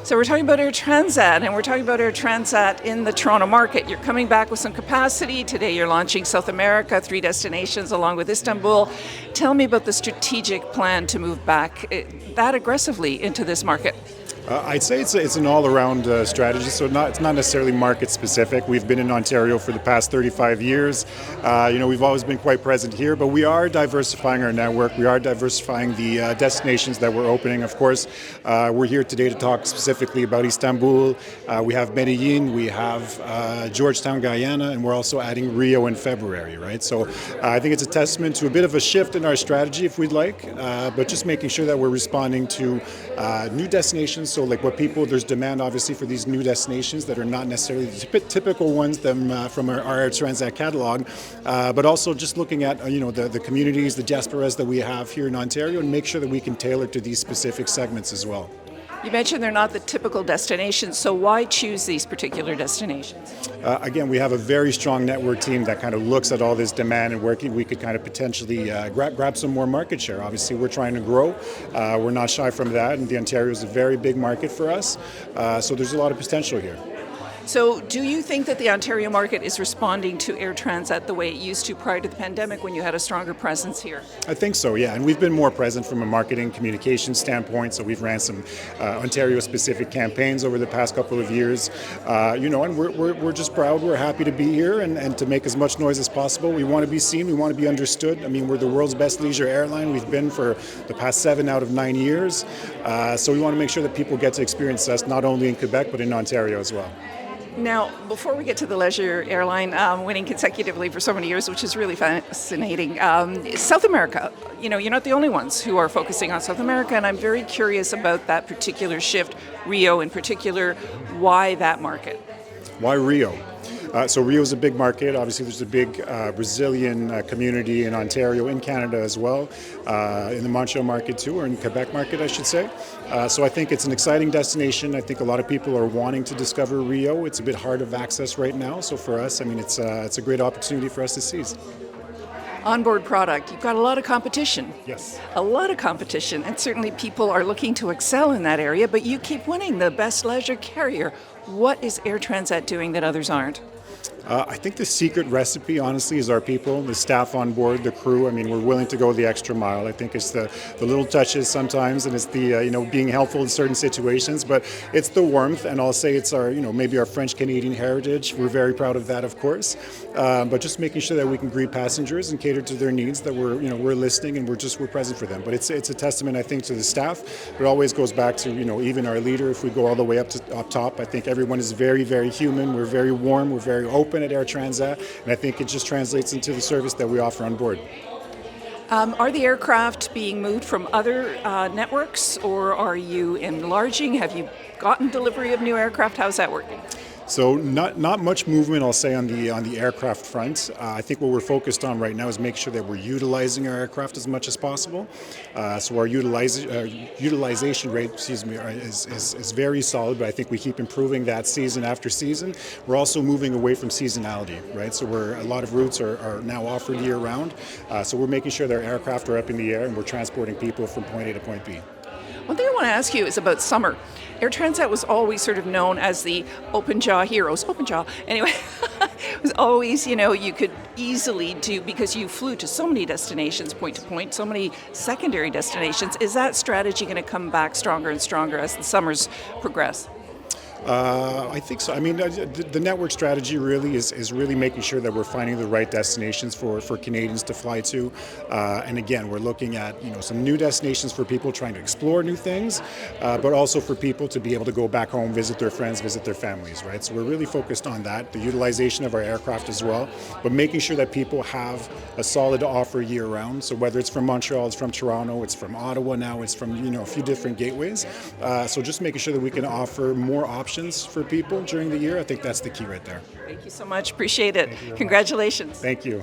So we're talking about Air Transat, and we're talking about Air Transat in the Toronto market. You're coming back with some capacity. Today you're launching South America, 3 destinations along with Istanbul. Tell me about the strategic plan to move back that aggressively into this market. I'd say it's an all-around strategy, so it's not necessarily market-specific. We've been in Ontario for the past 35 years. We've always been quite present here, but we are diversifying our network. We are diversifying the destinations that we're opening. Of course, we're here today to talk specifically about Istanbul. We have Medellin, we have Georgetown, Guyana, and we're also adding Rio in February, right? So I think it's a testament to a bit of a shift in our strategy, if we'd like, but just making sure that we're responding to new destinations. So there's demand obviously for these new destinations that are not necessarily the typical ones from our Transat catalog, but also just looking at the communities, the diasporas that we have here in Ontario, and make sure that we can tailor to these specific segments as well. You mentioned they're not the typical destinations, so why choose these particular destinations? Again, we have a very strong network team that kind of looks at all this demand and where we could kind of potentially grab some more market share. Obviously, we're trying to grow. We're not shy from that, and the Ontario is a very big market for us, so there's a lot of potential here. So do you think that the Ontario market is responding to Air Transat the way it used to prior to the pandemic when you had a stronger presence here? I think so, yeah. And we've been more present from a marketing communication standpoint. So we've ran some Ontario-specific campaigns over the past couple of years. And we're just proud. We're happy to be here and to make as much noise as possible. We want to be seen. We want to be understood. I mean, we're the world's best leisure airline. We've been for the past 7 out of 9 years. So we want to make sure that people get to experience us not only in Quebec, but in Ontario as well. Now, before we get to the leisure airline winning consecutively for so many years, which is really fascinating, South America, you're not the only ones who are focusing on South America, and I'm very curious about that particular shift, Rio in particular. Why that market? Why Rio? So Rio is a big market. Obviously, there's a big Brazilian community in Ontario, in Canada as well, in the Montreal market too, or in the Quebec market, I should say. So I think it's an exciting destination. I think a lot of people are wanting to discover Rio. It's a bit hard of access right now. So for us, I mean, it's a great opportunity for us to seize. Onboard product, you've got a lot of competition. Yes. A lot of competition, and certainly people are looking to excel in that area, but you keep winning the best leisure carrier. What is Air Transat doing that others aren't? I think the secret recipe, honestly, is our people, the staff on board, the crew. I mean, we're willing to go the extra mile. I think it's the little touches sometimes, and it's the being helpful in certain situations. But it's the warmth, and I'll say it's our maybe our French Canadian heritage. We're very proud of that, of course. But just making sure that we can greet passengers and cater to their needs. That we're listening and we're present for them. But it's a testament, I think, to the staff. It always goes back to even our leader. If we go all the way up top, I think everyone is very, very human. We're very warm. We're very open at Air Transat, and I think it just translates into the service that we offer on board. Are the aircraft being moved from other networks, or are you enlarging? Have you gotten delivery of new aircraft? How's that working? So not much movement, I'll say, on the aircraft front. I think what we're focused on right now is make sure that we're utilizing our aircraft as much as possible. So our utilization rate, is very solid, but I think we keep improving that season after season. We're also moving away from seasonality, right? So a lot of routes are now offered year-round. So we're making sure that our aircraft are up in the air and we're transporting people from point A to point B. One thing I want to ask you is about summer. Air Transat was always sort of known as the open jaw heroes. Open jaw. Anyway, it was always, you could easily do, because you flew to so many destinations, point to point, so many secondary destinations. Is that strategy going to come back stronger and stronger as the summers progress? I think so. I mean, the network strategy really is really making sure that we're finding the right destinations for Canadians to fly to. And again, we're looking at some new destinations for people trying to explore new things, but also for people to be able to go back home, visit their friends, visit their families, right? So we're really focused on that, the utilization of our aircraft as well, but making sure that people have a solid offer year-round. So whether it's from Montreal, it's from Toronto, it's from Ottawa now, it's from a few different gateways. So just making sure that we can offer more options for people during the year. I think that's the key right there. Thank you so much. Appreciate it. Congratulations. Thank you.